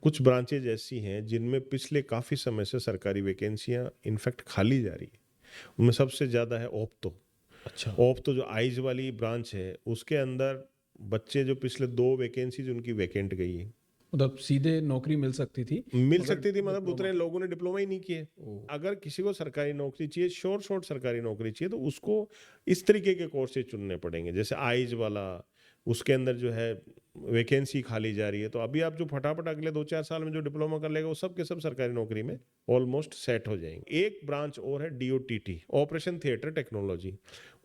कुछ ब्रांचेज ऐसी हैं जिनमें पिछले काफ़ी समय से सरकारी वैकेंसियां इनफैक्ट खाली जा रही है। उनमें सबसे ज़्यादा है ओप्तो। अच्छा। ओप्तो जो आइज वाली ब्रांच है उसके अंदर बच्चे जो पिछले 2 वैकेंसीज उनकी वैकेंट गई है। मतलब सीधे नौकरी मिल सकती थी मिल मगर सकती थी, मतलब डिप्लोमा। उतने लोगों ने डिप्लोमा ही नहीं किए। ओ। अगर किसी को सरकारी नौकरी चाहिए, शॉर्ट सरकारी नौकरी चाहिए, तो उसको इस तरीके के कोर्सेज चुनने पड़ेंगे, जैसे आइज वाला। उसके अंदर जो है वैकेंसी खाली जा रही है, तो अभी आप जो फटाफट अगले 2-4 साल में जो डिप्लोमा कर लेगा वो सब के सब सरकारी नौकरी में ऑलमोस्ट सेट हो जाएंगे। एक ब्रांच और है DOTT, operation theatre technology.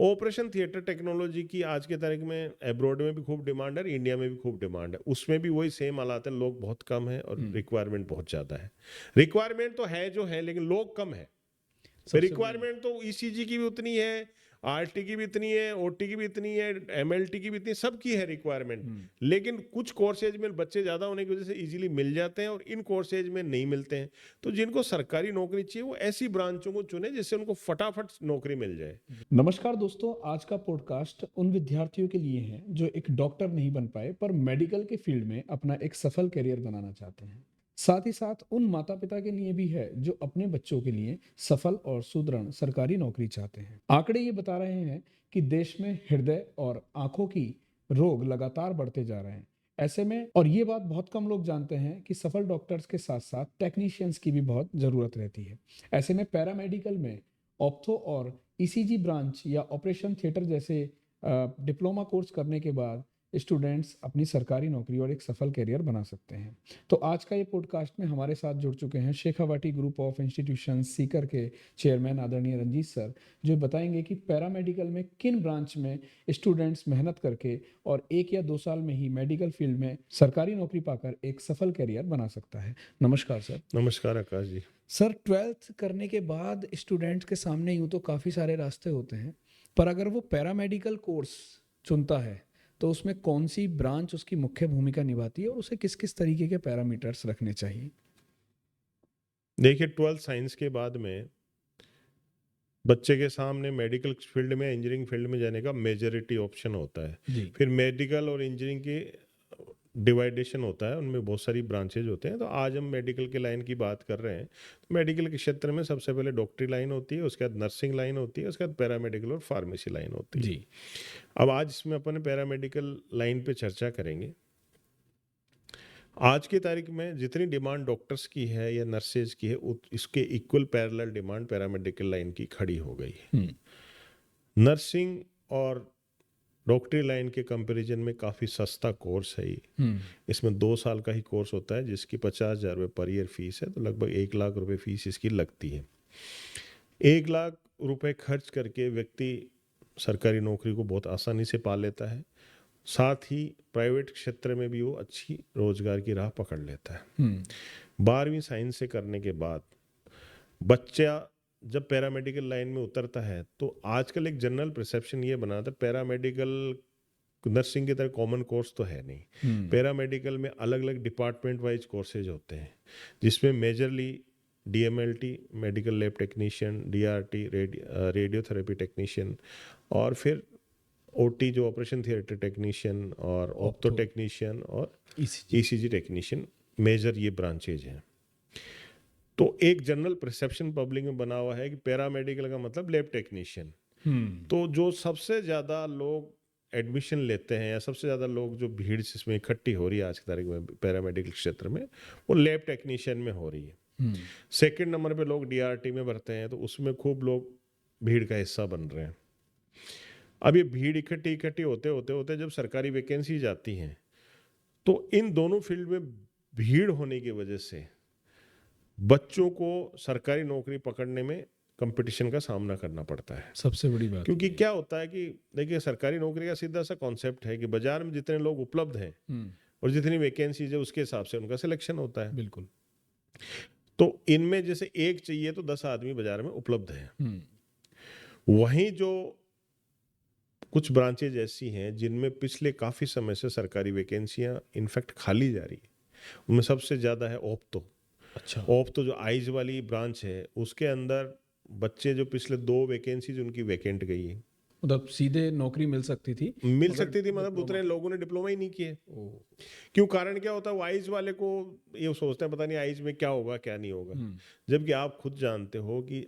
Operation theatre technology की आज के तारीख में अब्रॉड में भी खूब डिमांड है, इंडिया में भी खूब डिमांड है। उसमें भी वही सेम हालात है, लोग बहुत कम है और हम्म। रिक्वायरमेंट बहुत ज़्यादा है। रिक्वायरमेंट तो है जो है, लेकिन लोग कम है। सबसे बड़ी। रिक्वायरमेंट तो ईसीजी की भी उतनी है, आरटी की भी इतनी है, ओटी की भी इतनी है, एमएलटी की भी इतनी, सबकी है रिक्वायरमेंट। हम्म। लेकिन कुछ कोर्सेज में बच्चे ज़्यादा होने की वजह से इजीली मिल जाते हैं और इन कोर्सेज में नहीं मिलते हैं। तो जिनको सरकारी नौकरी चाहिए वो ऐसी ब्रांचों को चुने जिससे उनको फटाफट नौकरी मिल जाए। नमस्कार दोस्तों, आज का पॉडकास्ट उन विद्यार्थियों के लिए है जो एक डॉक्टर नहीं बन पाए पर मेडिकल के फील्ड में अपना एक सफल करियर बनाना चाहते हैं। साथ ही साथ उन माता पिता के लिए भी है जो अपने बच्चों के लिए सफल और सुदृढ़ सरकारी नौकरी चाहते हैं। आंकड़े ये बता रहे हैं कि देश में हृदय और आंखों की रोग लगातार बढ़ते जा रहे हैं। ऐसे में और ये बात बहुत कम लोग जानते हैं कि सफल डॉक्टर्स के साथ साथ टेक्नीशियंस की भी बहुत ज़रूरत रहती है। ऐसे में पैरामेडिकल में ऑप्थो और ईसीजी ब्रांच या ऑपरेशन थिएटर जैसे डिप्लोमा कोर्स करने के बाद स्टूडेंट्स अपनी सरकारी नौकरी और एक सफल करियर बना सकते हैं। तो आज का ये पॉडकास्ट में हमारे साथ जुड़ चुके हैं Shekhawati group of institution Sikar के चेयरमैन आदरणीय रंजीत सर, जो बताएंगे कि पैरामेडिकल में किन ब्रांच में स्टूडेंट्स मेहनत करके और 1 या 2 साल में ही मेडिकल फील्ड में सरकारी नौकरी पाकर एक सफल करियर बना सकता है। नमस्कार सर। नमस्कार आकाश जी। सर, 12th करने के बाद स्टूडेंट्स के सामने यूं तो काफ़ी सारे रास्ते होते हैं, पर अगर वो पैरामेडिकल कोर्स चुनता है तो उसमें कौन सी ब्रांच उसकी मुख्य भूमिका निभाती है और उसे किस किस तरीके के पैरामीटर्स रखने चाहिए? देखिए, 12th साइंस के बाद में बच्चे के सामने मेडिकल फील्ड में, इंजीनियरिंग फील्ड में जाने का मेजॉरिटी ऑप्शन होता है। जी। फिर मेडिकल और इंजीनियरिंग की डिवाइडेशन होता है, उनमें बहुत सारी ब्रांचेज होते हैं। तो आज हम मेडिकल के लाइन की बात कर रहे हैं। तो मेडिकल के क्षेत्र में सबसे पहले डॉक्टरी लाइन होती है, उसके बाद नर्सिंग लाइन होती है, उसके बाद पैरामेडिकल और फार्मेसी लाइन होती है। जी। अब आज इसमें अपन पैरामेडिकल लाइन पे चर्चा करेंगे। आज की तारीख में जितनी डिमांड डॉक्टर्स की है या नर्सेज की है, इसके equal parallel demand paramedical line की खड़ी हो गई है। हम्म। नर्सिंग और डॉक्टरी लाइन के कंपैरिजन में काफ़ी सस्ता कोर्स है ये। हम्म। इसमें 2 साल का ही कोर्स होता है, जिसकी 50,000 रुपये पर ईयर फीस है, तो लगभग 1 लाख रुपए फीस इसकी लगती है। 1 लाख रुपए खर्च करके व्यक्ति सरकारी नौकरी को बहुत आसानी से पा लेता है। साथ ही प्राइवेट क्षेत्र में भी वो अच्छी रोजगार की राह पकड़ लेता है। हम्म। 12वीं साइंस से करने के बाद बच्चा जब पैरामेडिकल लाइन में उतरता है, तो आजकल एक जनरल परसेप्शन ये बना था, पैरामेडिकल नर्सिंग की तरह कॉमन कोर्स तो है नहीं। हम्म। पैरामेडिकल में अलग अलग डिपार्टमेंट वाइज कोर्सेज होते हैं, जिसमें majorly DMLT, medical lab technician, DRT, radiotherapy technician, और फिर ओटी जो ऑपरेशन थिएटर टेक्नीशियन, और ऑप्टो ऑप्थो। टेक्नीशियन, और ईसीजी। ईसीजी टेक्नीशियन, मेजर ये ब्रांचेज हैं। तो एक जनरल परसेप्शन पब्लिक में बना हुआ है कि पैरामेडिकल का मतलब लैब टेक्नीशियन। हम्म। तो जो सबसे ज़्यादा लोग एडमिशन लेते हैं या सबसे ज़्यादा लोग जो भीड़ इसमें इकट्ठी हो रही है आज की तारीख में पैरामेडिकल क्षेत्र में, वो लैब टेक्नीशियन में हो रही है। हम्म। सेकंड नंबर पे लोग डीआरटी में भरते हैं, तो उसमें खूब लोग भीड़ का हिस्सा बन रहे हैं। अब ये भीड़ इकट्ठी इकट्ठी होते होते होते जब सरकारी वैकेंसी जाती हैं, तो इन दोनों फील्ड में भीड़ होने की वजह से बच्चों को सरकारी नौकरी पकड़ने में कंपटीशन का सामना करना पड़ता है। सबसे बड़ी बात क्योंकि ये है। क्या होता है कि देखिए, सरकारी नौकरी का सीधा सा कॉन्सेप्ट है कि बाजार में जितने लोग उपलब्ध हैं हम्म। और जितनी वैकेंसीज है उसके हिसाब से उनका सिलेक्शन होता है। बिल्कुल। तो इनमें जैसे एक चाहिए तो 10 आदमी बाजार में उपलब्ध हैं। हम्म। वहीं जो कुछ ब्रांचेज ऐसी हैं जिनमें पिछले काफ़ी समय से सरकारी वैकेंसियां इनफैक्ट खाली जा रही है, उनमें सबसे ज़्यादा है ओप्तो। अच्छा। ओप्तो जो आइज वाली ब्रांच है, उसके अंदर बच्चे जो पिछले 2 वैकेंसीज उनकी वैकेंट गई है। मतलब सीधे नौकरी मिल सकती थी मिल मगर सकती थी, मतलब डिप्लोमा। उतने लोगों ने डिप्लोमा ही नहीं किए। ओह। क्यों? कारण क्या होता है? वो आइज वाले को ये सोचते हैं पता नहीं आइज में क्या होगा क्या नहीं होगा, हम्म। जबकि आप खुद जानते हो कि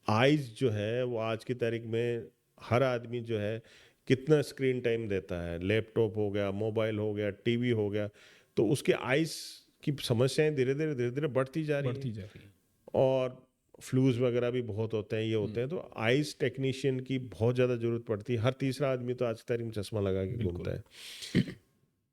आइज जो है वो आज की तारीख में हर आदमी जो है कितना स्क्रीन टाइम देता है, लैपटॉप हो गया, मोबाइल हो गया, टीवी हो गया, तो उसके आइज की समस्याएं धीरे धीरे बढ़ती जा रही बढ़ती है। जा रही है। और फ्लूज वगैरह भी बहुत होते हैं, ये होते हम्म। हैं, तो आइज टेक्नीशियन की बहुत ज़्यादा जरूरत पड़ती है। हर तीसरा आदमी तो आज की तारीख में चश्मा लगा के बिल्कुल। घूमता है।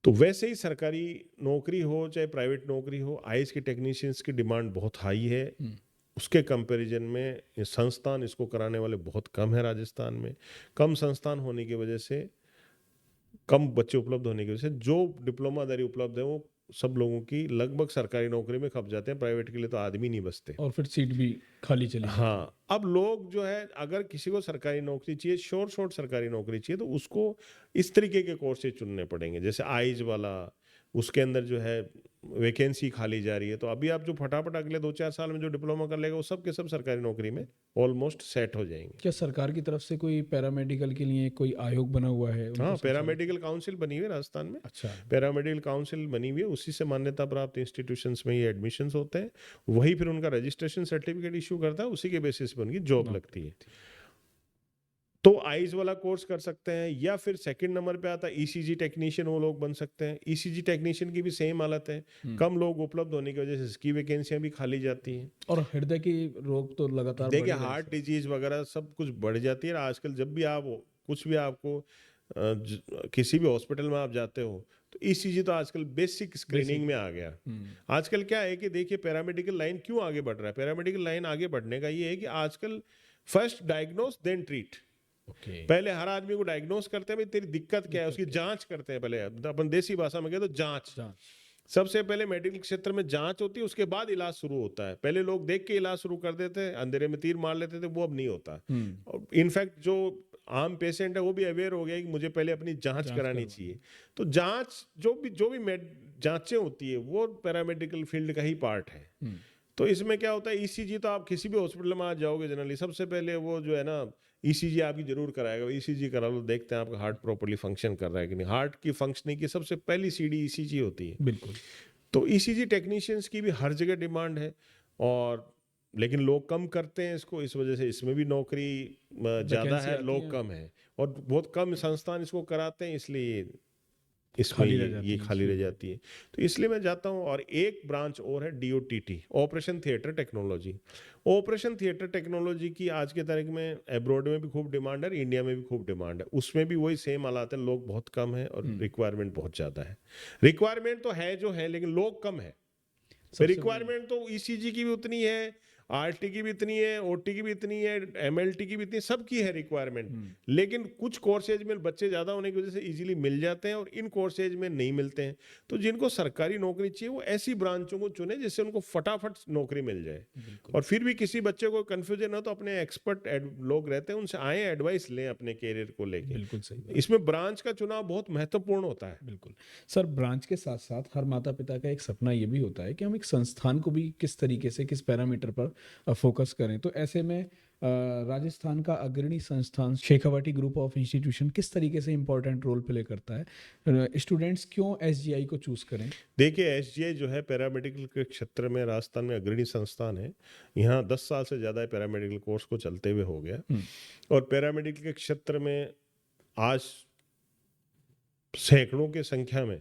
तो वैसे ही सरकारी नौकरी हो चाहे प्राइवेट नौकरी हो, आईएएस के टेक्नीशियंस की डिमांड बहुत हाई है। हम्म। उसके कंपैरिजन में ये संस्थान इसको कराने वाले बहुत कम है राजस्थान में। कम संस्थान होने की वजह से, कम बच्चे उपलब्ध होने की वजह से जो डिप्लोमाधारी उपलब्ध है वो सब लोगों की लगभग सरकारी नौकरी में खप जाते हैं, प्राइवेट के लिए तो आदमी नहीं बचते। और फिर सीट भी खाली चली जाती है। हाँ, अब लोग जो है अगर किसी को सरकारी नौकरी चाहिए, शॉर्ट सरकारी नौकरी चाहिए, तो उसको इस तरीके के कोर्सेज चुनने पड़ेंगे, जैसे आइज वाला, उसके अंदर जो है वैकेंसी खाली जा रही है। तो अभी आप जो फटाफट अगले 2-4 साल में जो डिप्लोमा कर लेगा वो सब के सब सरकारी नौकरी में ऑलमोस्ट सेट हो जाएंगे। क्या सरकार की तरफ से कोई पैरामेडिकल के लिए कोई आयोग बना हुआ है उनको हाँ, संचालित? पैरामेडिकल काउंसिल बनी हुई है राजस्थान में। अच्छा। पैरामेडिकल काउंसिल बनी हुई है, उसी से मान्यता प्राप्त इंस्टीट्यूशंस में ये एडमिशन्स होते हैं। वही फिर उनका रजिस्ट्रेशन सर्टिफिकेट इशू करता है, उसी के बेसिस पे उनकी जॉब लगती है। तो आइज वाला कोर्स कर सकते हैं, या फिर सेकंड नंबर पे आता है ईसीजी टेक्नीशियन, वो लोग बन सकते हैं। ईसीजी टेक्नीशियन की भी सेम हालत है, कम लोग उपलब्ध होने की वजह से इसकी वैकेंसियां भी खाली जाती हैं। और हृदय की रोग तो लगातार बढ़ देखिए, ही रहे हैं हार्ट सर। डिजीज वगैरह सब कुछ बढ़ जाती है आजकल। जब भी आप कुछ भी आपको किसी भी हॉस्पिटल में आप जाते हो तो ईसीजी तो आजकल बेसिक स्क्रीनिंग बेसिक। में आ गया। हम्म। आजकल क्या है कि देखिए, पैरामेडिकल लाइन क्यों आगे बढ़ रहा है? पैरामेडिकल लाइन आगे बढ़ने का ये है कि आजकल first diagnose then treat. Okay. पहले हर आदमी को डायग्नोस करते हैं, भाई तेरी दिक्कत क्या है, उसकी जांच करते हैं पहले। अपन देसी भाषा में कहते तो जांच। जांच। सबसे पहले मेडिकल क्षेत्र में जांच होती है, उसके बाद इलाज शुरू होता है। पहले लोग देख के इलाज शुरू कर देते हैं, अंधेरे में तीर मार लेते थे, वो अब नहीं होता। हम्म। इनफैक्ट जो आम पेशेंट है वो भी अवेयर हो गया कि मुझे पहले अपनी जांच जांच करानी करवानी। चाहिए। तो जांच जो भी जांचें होती है वो पैरामेडिकल फील्ड का ही पार्ट है। हम्म। तो इसमें क्या होता है, ईसीजी तो आप किसी भी हॉस्पिटल में आज जाओगे जनरली सबसे पहले वो जो है ना, ईसीजी आपकी जरूर कराएगा। ईसीजी करा लो, देखते हैं आपका हार्ट प्रॉपर्ली फंक्शन कर रहा है कि नहीं। हार्ट की फंक्शनिंग की सबसे पहली सीढ़ी ईसीजी होती है। बिल्कुल। तो ईसीजी टेक्नीशियंस की भी हर जगह डिमांड है, और लेकिन लोग कम करते हैं इसको, इस वजह से इसमें भी नौकरी ज़्यादा वैकेंसी है, आती लोग है, कम है, और बहुत कम संस्थान इसको कराते हैं, इसलिए इसमें खाली रह ये जाती ये है इस खाली रह फील्ड में। जाती है। तो इसलिए मैं जाता हूँ। और एक ब्रांच और है DOTT, operation theatre technology. Operation theatre technology की आज के तारीख में एब्रॉड में भी खूब डिमांड है, इंडिया में भी खूब डिमांड है। उसमें भी वही सेम हालात है, लोग बहुत कम है और हम्म। रिक्वायरमेंट बहुत ज़्यादा है। रिक्वायरमेंट तो है जो है, लेकिन लोग कम है। सबसे बड़ी। रिक्वायरमेंट तो ईसीजी की भी उतनी है, आरटी की भी इतनी है, ओटी की भी इतनी है, एमएलटी की भी इतनी, सबकी है रिक्वायरमेंट। हम्म। लेकिन कुछ कोर्सेज में बच्चे ज़्यादा होने की वजह से इजीली मिल जाते हैं, और इन कोर्सेज में नहीं मिलते हैं। तो जिनको सरकारी नौकरी चाहिए वो ऐसी ब्रांचों को चुने जिससे उनको फटाफट नौकरी मिल जाए। बिल्कुल। और फिर भी किसी बच्चे को कन्फ्यूजन हो तो अपने एक्सपर्ट लोग रहते हैं, उनसे आए एडवाइस लें अपने कैरियर को लेके। बिल्कुल सही बात। इसमें ब्रांच का चुनाव बहुत महत्वपूर्ण होता है। बिल्कुल। सर, ब्रांच के साथ साथ हर माता पिता का एक सपना ये भी होता है कि हम एक संस्थान को भी किस तरीके से, किस पैरामीटर पर फोकस करें। तो ऐसे में राजस्थान का अग्रणी संस्थान शेखावाटी ग्रुप ऑफ इंस्टीट्यूशन किस तरीके से इंपॉर्टेंट रोल प्ले करता है? स्टूडेंट्स क्यों एसजीआई को चूज करें? देखिए, एसजीआई जो है पैरामेडिकल के क्षेत्र में राजस्थान में अग्रणी संस्थान है। यहाँ 10 साल से ज़्यादा पैरामेडिकल कोर्स को चलते हुए हो गया। और पैरामेडिकल के क्षेत्र में आज सैकड़ों की संख्या में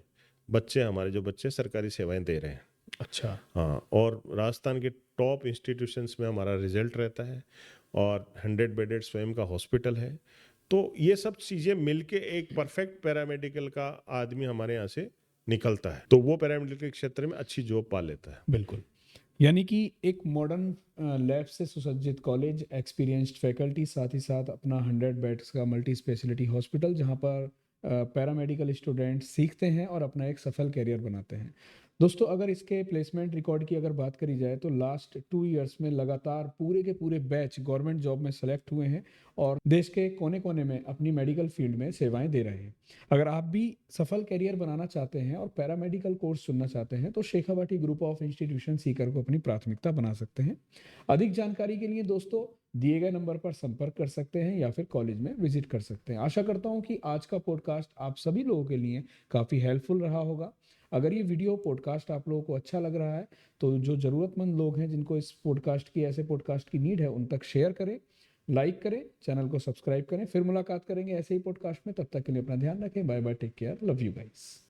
बच्चे, हमारे जो बच्चे सरकारी सेवाएं दे रहे हैं। अच्छा। हाँ, और राजस्थान के टॉप इंस्टीट्यूशंस में हमारा रिजल्ट रहता है, और 100 बेडेड स्वयं का हॉस्पिटल है। तो ये सब चीज़ें मिलके एक परफेक्ट पैरामेडिकल का आदमी हमारे यहाँ से निकलता है, तो वो पैरामेडिकल के क्षेत्र में अच्छी जॉब पा लेता है। बिल्कुल। यानी कि एक मॉडर्न लैब से सुसज्जित कॉलेज, एक्सपीरियंस्ड फैकल्टी, साथ ही साथ अपना 100 बेड्स का मल्टी स्पेशलिटी हॉस्पिटल जहां पर पैरामेडिकल स्टूडेंट सीखते हैं और अपना एक सफल करियर बनाते हैं। दोस्तों अगर इसके प्लेसमेंट रिकॉर्ड की अगर बात करी जाए तो लास्ट 2 इयर्स में लगातार पूरे के पूरे बैच गवर्नमेंट जॉब में सेलेक्ट हुए हैं और देश के कोने कोने में अपनी मेडिकल फील्ड में सेवाएं दे रहे हैं। अगर आप भी सफल करियर बनाना चाहते हैं और पैरामेडिकल कोर्स चुनना चाहते हैं तो Shekhawati group of institution Sikar को अपनी प्राथमिकता बना सकते हैं। अधिक जानकारी के लिए दोस्तों दिए गए नंबर पर संपर्क कर सकते हैं या फिर कॉलेज में विजिट कर सकते हैं। आशा करता हूं कि आज का पॉडकास्ट आप सभी लोगों के लिए काफ़ी हेल्पफुल रहा होगा। अगर ये वीडियो पॉडकास्ट आप लोगों को अच्छा लग रहा है तो जो ज़रूरतमंद लोग हैं जिनको इस पॉडकास्ट की ऐसे पॉडकास्ट की नीड है उन तक शेयर करें, लाइक करें, चैनल को सब्सक्राइब करें। फिर मुलाकात करेंगे ऐसे ही पॉडकास्ट में। तब तक के लिए अपना ध्यान रखें। Bye bye, take care, love you guys.